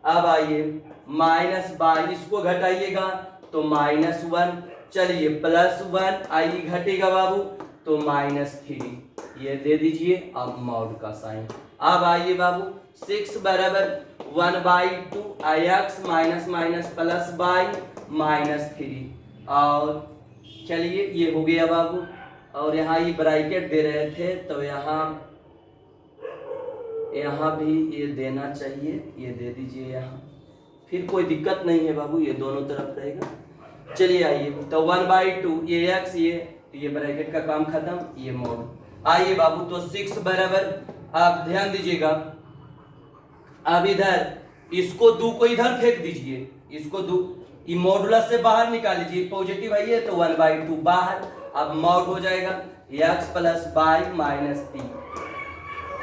अब आइए -22 इसको घटाइएगा तो -1, चलिए +1 आइए घटेगा बाबू तो -3 ये दे दीजिए अब मॉड का साइन। अब आइए बाबू 6 बराबर 1/2 x माइनस प्लस बाई -3, और चलिए ये हो गया बाबू। और यहाँ ये ब्रैकेट दे रहे थे तो यहाँ यहाँ भी ये देना चाहिए, ये दे दीजिए यहाँ, फिर कोई दिक्कत नहीं है बाबू, ये दोनों तरफ रहेगा। चलिए आइए, तो 1/2 ये x, ये ब्रैकेट का काम खत्म, ये मोड। आइए बाबू, तो 6 बराबर, आप ध्यान दीजिएगा, अब इधर इसको 2 को इधर फेंक दीजिए, इसको 2 मॉडुलस से बाहर निकाल लीजिए, पॉजिटिव है ये, तो 1/2 बाहर, अब मॉड हो जाएगा x प्लस y माइनस 3,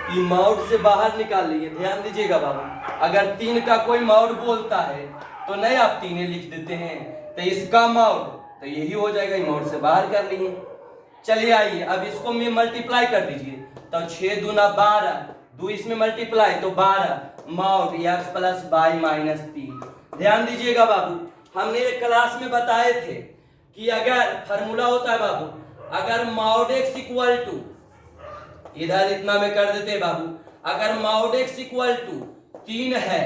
ये मॉड से बाहर निकाल लीजिए। ध्यान दीजिएगा बाबू, अगर 3 का कोई मॉड बोलता है तो नहीं आप 3 लिख देते हैं, तो इसका मॉड तो यही हो जाएगा, ये मॉड से बाहर कर लिए। चलिए आइए, अब इसको में मल्टीप्लाई कर दीजिए, तो 6 दूना 12, 2 इसमें मल्टीप्लाई तो 12 mod x plus y minus 3। ध्यान दीजिएगा बाबू, हमने एक क्लास में बताए थे कि अगर फार्मूला होता है बाबू, अगर मॉड x इक्वल टू, इधर इतना में कर देते हैं बाबू, अगर मॉड x इक्वल टू 3 है,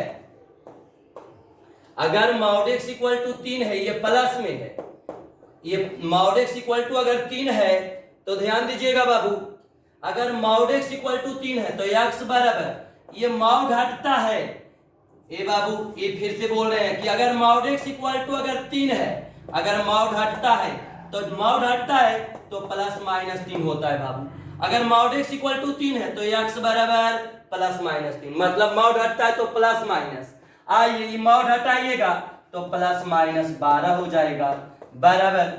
अगर मॉड x इक्वल टू 3 है, ये प्लस में है, ये मॉड x इक्वल टू अगर 3 है, तो ध्यान दीजिएगा बाबू, अगर मॉड x इक्वल टू 3 है तो x बराबर, ये मॉड हटता है, ये बाबू ये फिर से बोल रहे हैं कि अगर मॉड x इक्वल टू अगर 3 है, अगर मॉड हटता है तो मॉड हटता है तो प्लस माइनस 3 होता है बाबू। अगर मॉड x इक्वल टू 3 है तो x बराबर प्लस माइनस 3, मतलब मॉड हटता है तो प्लस माइनस, आइए ये मॉड हटाइएगा तो प्लस माइनस 12 हो जाएगा, बराबर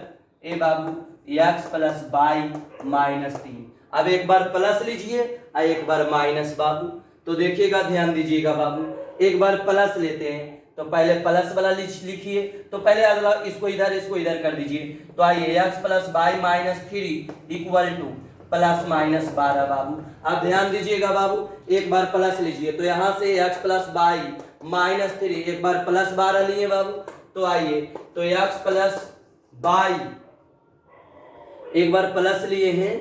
ए बाबू x प्लस y माइनस 3। अब एक बार प्लस लीजिए और एक बार माइनस बाबू, तो देखिएगा, ध्यान दीजिएगा बाबू, एक बार प्लस लेते हैं तो पहले प्लस वाला लिखिए, तो पहले अगला इसको इधर कर दीजिए, तो आइए x plus y minus 3 equal two plus minus 12 बाबू। अब ध्यान दीजिएगा बाबू, एक बार प्लस लीजिए, तो यहाँ से x प्लस y माइनस 3, एक बार प्लस 12 लिए बाबू, तो आइए, तो x प्लस y एक बार प्लस लिए हैं,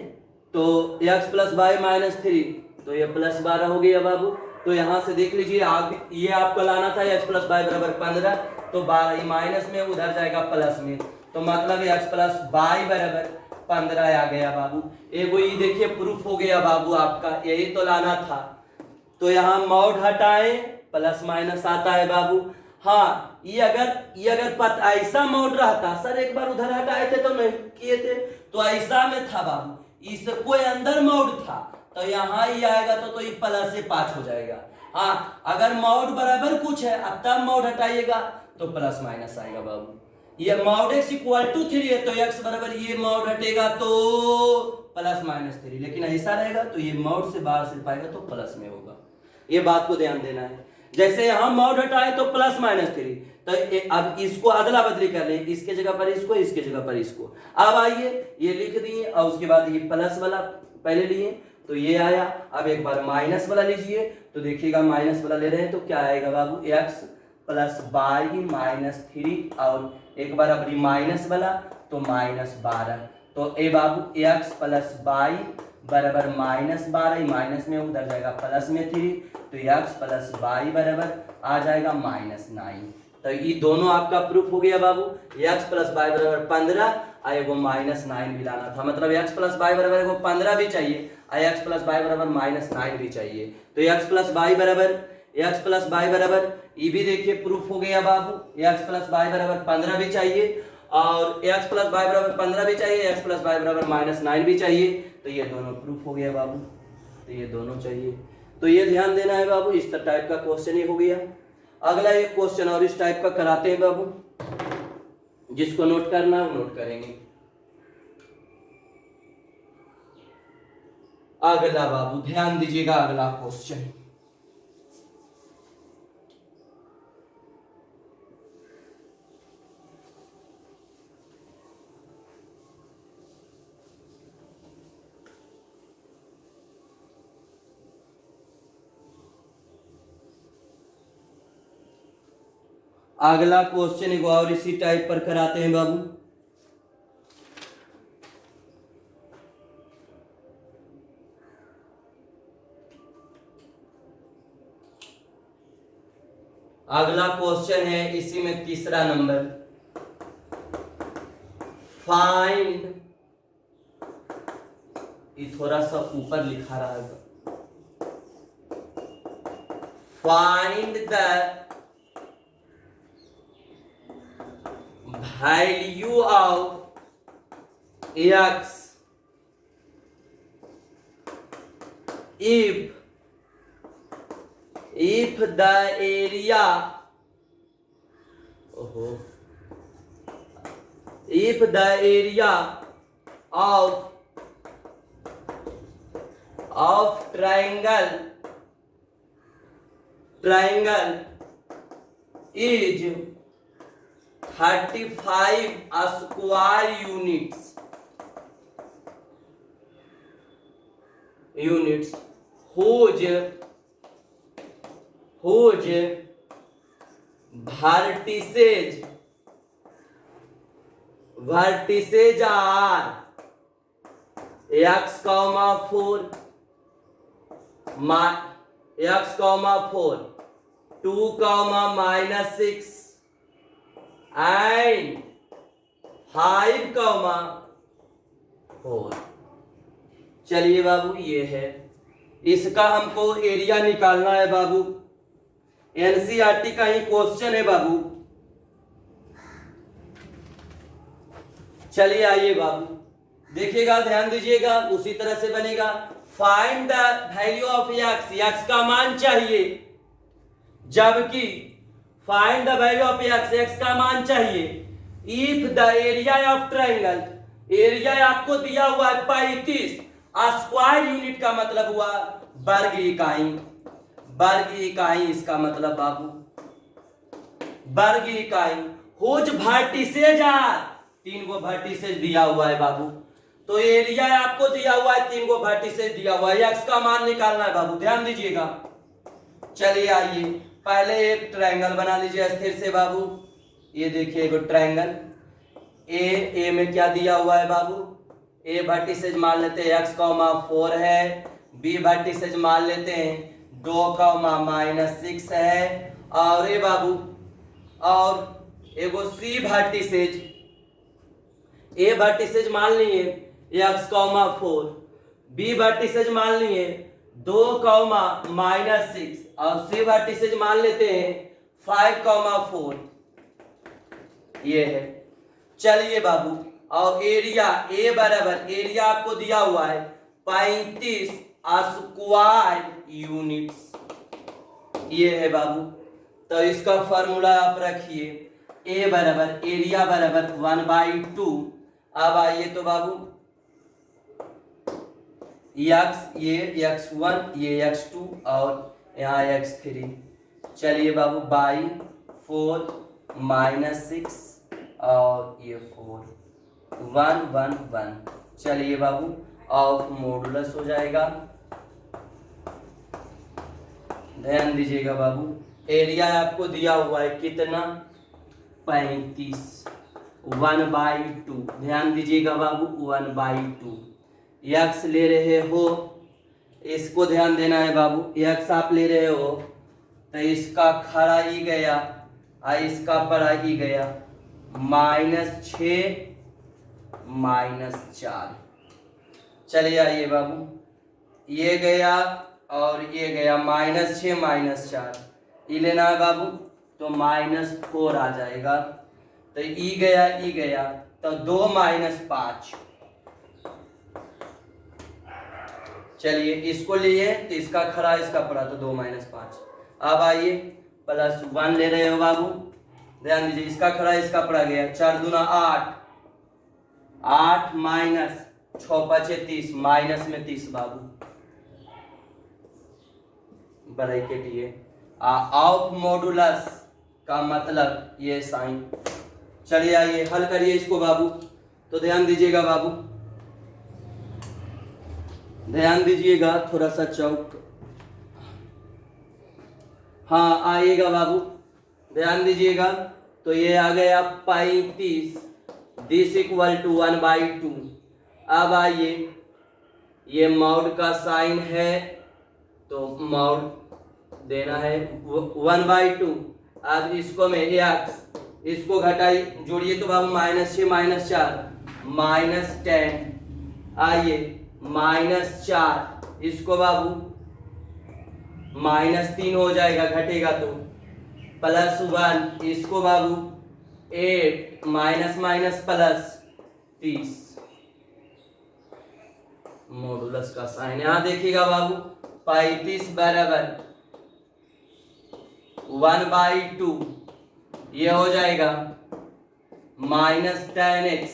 तो x प्लस y माइनस 3, तो ये प्लस 12 हो गया बाबू। तो यहाँ से देख लीजिए, आप ये आपको लाना था x प्लस y बराबर 15, तो 12 माइनस में उधर जाएगा प्लस में, तो मतलब x प्लस y बराबर 15 आ गया बाबू। एगो ये देखिए प्रूफ हो गया बाबू, आपका यही तो लाना था। तो यहाँ मॉड हटाए प्लस माइनस आता है बाबू। हाँ, ये अगर ऐसा मॉड रहता, सर एक बार उधर हटाए थे तो नहीं किए थे, तो ऐसा में था बाबू, इस कोई अंदर मॉड था तो यहाँ ही आएगा, तो ये प्लस से 5 हो जाएगा। हाँ, अगर मॉड बराबर कुछ है अब तब मॉड हटाइएगा तो प्लस माइनस आएगा बाबू। ये मॉड x इक्वल टू 3 है तो x बराबर ये मॉड हटेगा तो प्लस माइनस 3, लेकिन ऐसा रहेगा तो ये मॉड से बाहर से पाएगा तो प्लस में होगा, ये बात को ध्यान देना है। जैसे यहाँ मॉड हटाए तो प्लस माइनस 3, तो अब इसको अदला बदली कर ले, इसके जगह पर इसको, इसके जगह पर इसको। अब आइए ये लिख दिए और उसके बाद ये प्लस वाला पहले लिए तो ये आया, अब एक बार माइनस वाला लीजिए, तो देखिएगा माइनस वाला ले रहे हैं तो क्या आएगा बाबू, x प्लस y माइनस 3, और एक बार अब माइनस वाला तो माइनस 12, तो ए बाबू x प्लस y बराबर माइनस 12, माइनस में उधर जाएगा प्लस में 3, तो x प्लस y बराबर आ जाएगा माइनस 9। तो ये दोनों आपका प्रूफ हो गया बाबू, x प्लस y बराबर 15 और एगो माइनस 9 भी लाना था, मतलब x प्लस y बराबर एगो 15 भी चाहिए और x प्लस y बराबर माइनस 9 भी चाहिए। तो x प्लस y बराबर ये भी देखिए प्रूफ हो गया बाबू, x प्लस y बराबर 15 भी चाहिए और x प्लस y बराबर 15 भी चाहिए, x प्लस y बराबर माइनस 9 भी चाहिए, तो ये दोनों प्रूफ हो गया बाबू, तो ये दोनों चाहिए। तो ये ध्यान देना है बाबू, इस टाइप का क्वेश्चन ही हो गया। अगला एक क्वेश्चन और इस टाइप का कराते हैं बाबू, जिसको नोट करना है वो नोट करेंगे। अगला बाबू ध्यान दीजिएगा, अगला क्वेश्चन, अगला क्वेश्चन एक और इसी टाइप पर कराते हैं बाबू। अगला क्वेश्चन है इसी में तीसरा नंबर, फाइंड, ये थोड़ा सा ऊपर लिखा रहा है, find the value of x if the area if the area of triangle is 35 square units whose vertices are x, 4 x, 4 2, -6 and 5, 4। चलिए बाबू ये है, इसका हमको एरिया निकालना है बाबू। एनसीईआरटी का ही क्वेश्चन है बाबू। चलिए आइए बाबू, देखिएगा, ध्यान दीजिएगा, उसी तरह से बनेगा। Find the value of x, x का मान चाहिए, जबकि find the value of x, x का मान चाहिए if the area of triangle, area आपको दिया हुआ है 35 स्क्वायर यूनिट का मतलब हुआ वर्ग इकाई, वर्ग इकाई इसका मतलब बाबू वर्ग इकाई। हुज वर्टिसेज आर, 3 गो वर्टिसेज दिया हुआ है बाबू, तो एरिया आपको दिया हुआ है, 3 गो वर्टिसेज दिया हुआ है, एक्स का मान निकालना है बाबू, ध्यान दीजिएगा। चलिए आइए, पहले एक ट्रायंगल बना लीजिए स्थिर से बाबू। ये देखिए एक ट्रायंगल, ए में क्या दिया हुआ है बाबू, ए वर्टिसेज मान लेते हैं x, 4 है, बी वर्टिसेज मान लेते हैं 2, -6 है, और ए बाबू और एगो सी वर्टिसेज, ए वर्टिसेज मान लिए x, 4, बी वर्टिसेज मान लिए 2, -6 और सी वर्टिसेज मान लेते हैं 5, 4। ये है। चलिए बाबू, और एरिया ए बराबर, एरिया आपको दिया हुआ है 35 स्क्वायर यूनिट्स, ये है बाबू। तो इसका फॉर्मूला आप रखिए, ए बराबर एरिया बराबर 1/2। अब आइए तो बाबू, x, ये x1, ये x2 और यहाँ x3। चलिए बाबू, बाई 4 -6 और ये 4 1 1 1। चलिए बाबू, ऑफ मॉडुलस हो जाएगा, ध्यान दीजिएगा बाबू। एरिया आपको दिया हुआ है कितना, 35, 1/2, ध्यान दीजिएगा बाबू, 1/2। एक्स ले रहे हो, इसको ध्यान देना है बाबू, एक्स आप ले रहे हो तो इसका खड़ा ही गया और इसका पड़ा ही गया, -6 -4। चलिए आइए बाबू, ये गया और ये गया, -6 -4, ये लेना है बाबू, तो -4 आ जाएगा, तो ई गया तो 2 -5। चलिए इसको लिए तो इसका खड़ा इसका पड़ा, तो 2 -5। अब आइए, +1 ले रहे हो बाबू, ध्यान दीजिए, इसका खड़ा इसका पड़ा गया, 4 दूना 8, 8 -6 × 30, माइनस में 30 बाबू, ब्रैकेट ये ऑफ मॉडुलस का मतलब ये साइन। चलिए आइए हल करिए इसको बाबू, तो ध्यान दीजिएगा बाबू, ध्यान दीजिएगा, थोड़ा सा चौक, हाँ आइएगा बाबू, ध्यान दीजिएगा। तो ये आ गया 35, दिस इक्वल टू 1/2। अब आइए, ये मॉड का साइन है तो मॉड देना है 1/2। अब इसको में x, इसको घटाई, जोड़िए तो बाबू, -6 -4 -10। आइए -4, इसको बाबू -3 हो जाएगा, घटेगा तो +1, इसको बाबू 8 माइनस माइनस प्लस 30, मॉडुलस का साइन यहां देखिएगा बाबू 35 बराबर 1/2, ये हो जाएगा -10x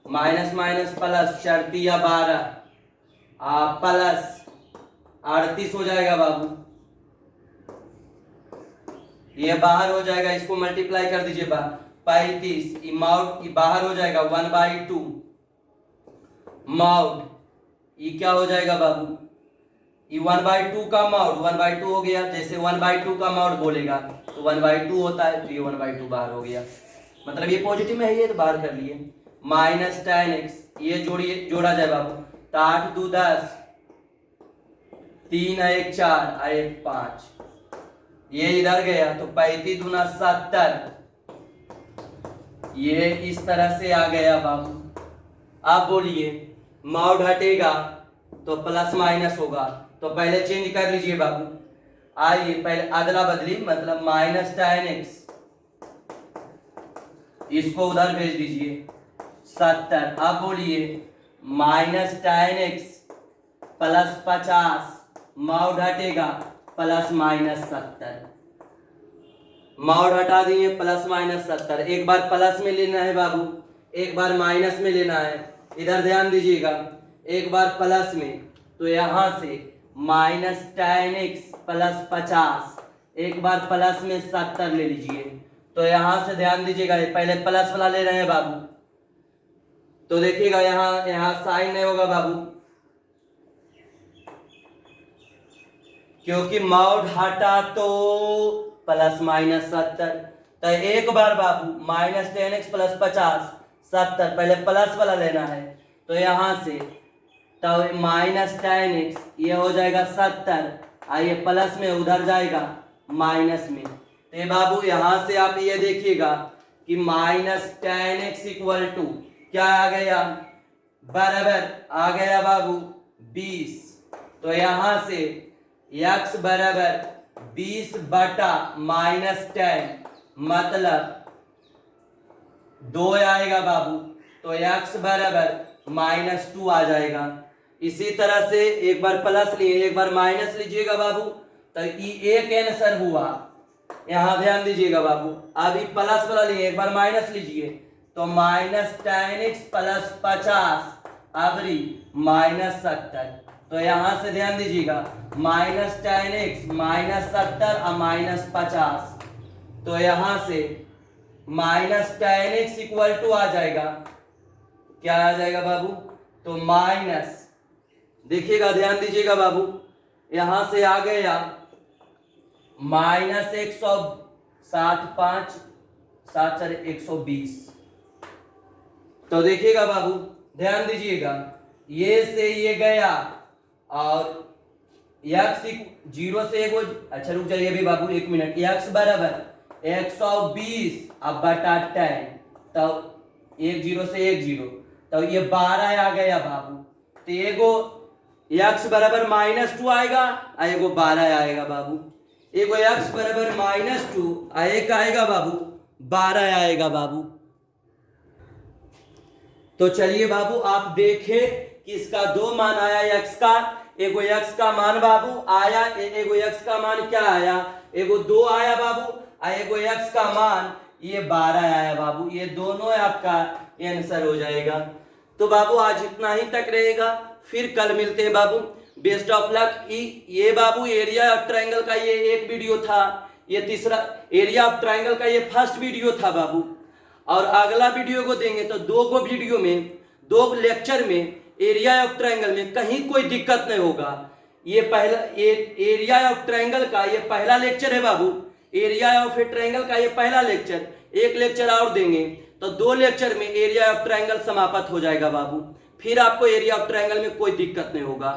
माइनस माइनस प्लस 4 या 12 प्लस 38 हो जाएगा बाबू, ये बाहर हो जाएगा, इसको मल्टीप्लाई कर दीजिए 35 माउड बाहर हो जाएगा 1/2 माउड, ये क्या हो जाएगा बाबू, ये 1/2 का माउड 1/2 हो गया, जैसे 1/2 का माउड बोलेगा तो 1/2 होता है, तो ये 1/2 बाहर हो गया, मतलब ये पॉजिटिव में है, ये तो बाहर कर लिए। -10x ये जोड़िए, जोड़ा जाए बाबू, तो 8 2 10, 3 1 4 1 5, ये इधर गया तो 35 दूना 70, ये इस तरह से आ गया बाबू। आप बोलिए माउड हटेगा तो प्लस माइनस होगा, तो पहले चेंज कर लीजिए बाबू, आइए पहले अदला बदली, मतलब -10x इसको उधर भेज दीजिए 70, अब बोलिए -10x प्लस 50, माउड हटेगा +-70, माउड हटा दिए +-70, एक बार प्लस में लेना है बाबू, एक बार माइनस में लेना है, इधर ध्यान दीजिएगा, एक बार प्लस में तो यहां से -10x प्लस 50, एक बार प्लस में 70 ले लीजिए, तो यहां से ध्यान दीजिएगा, पहले प्लस वाला ले रहे हैं बाबू, तो देखिएगा यहाँ साइन नहीं होगा बाबू, क्योंकि माउड हटा तो +-70, तो एक बार बाबू -10x प्लस 50 70, पहले प्लस वाला लेना है, तो यहां से तो -10x ये हो जाएगा 70, आइए प्लस में उधर जाएगा माइनस में, तो बाबू यहां से आप ये देखिएगा कि -10x इक्वल टू क्या आ गया, बराबर आ गया बाबू 20, तो यहां से x बराबर 20 बटा -10 मतलब 2 आएगा बाबू, तो x बराबर -2 आ जाएगा। इसी तरह से एक बार प्लस लिए, एक बार माइनस लीजिएगा बाबू, तो ये एक आंसर हुआ, यहाँ ध्यान दीजिएगा बाबू, अभी प्लस वाला लिए, एक बार माइनस लीजिए, तो -10x प्लस 50 अबरी -70, तो यहां से ध्यान दीजिएगा -10x -70 और -50, तो यहां से -10x इक्वल टू आ जाएगा, क्या आ जाएगा बाबू, तो माइनस, देखिएगा ध्यान दीजिएगा बाबू, यहां से आ गया -165 7 120, तो देखिएगा बाबू ध्यान दीजिएगा, ये से ये गया और x 0 से एक, अच्छा रुक जाइए भी बाबू 1 मिनट, x बराबर 120 अब बटा 10, तो 1 0 से 1 0, तो ये 12 आ गया बाबू, तो एगो x बराबर -2 आएगा और एगो 12 आएगा बाबू, एगो x बराबर -2 और एक आएगा बाबू 12 आएगा बाबू। तो चलिए बाबू आप देखें कि इसका 2 मान आया x का, एगो x का मान बाबू आया, एगो x का मान क्या आया, एगो 2 आया बाबू और एगो x का मान ये 12 आया बाबू, ये दोनों आपका आंसर हो जाएगा। तो बाबू आज इतना ही तक रहेगा, फिर कल मिलते हैं बाबू, बेस्ट ऑफ लक। ये बाबू एरिया ऑफ ट्रायंगल का ये एक वीडियो था, ये तीसरा एरिया ऑफ ट्रायंगल का ये फर्स्ट वीडियो था बाबू, और अगला वीडियो को देंगे तो 2 को वीडियो में 2 लेक्चर में एरिया ऑफ ट्रायंगल में कहीं कोई दिक्कत नहीं होगा। ये पहला एरिया ऑफ ट्रायंगल का ये पहला लेक्चर है बाबू, एरिया ऑफ ए ट्रायंगल का ये पहला लेक्चर, एक लेक्चर और देंगे तो 2 लेक्चर में एरिया ऑफ ट्रायंगल समाप्त हो जाएगा बाबू, फिर आपको एरिया ऑफ ट्रायंगल में कोई दिक्कत नहीं होगा।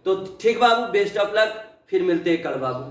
तो ठीक बाबू, बेस्ट ऑफ लक, फिर मिलते हैं कल बाबू।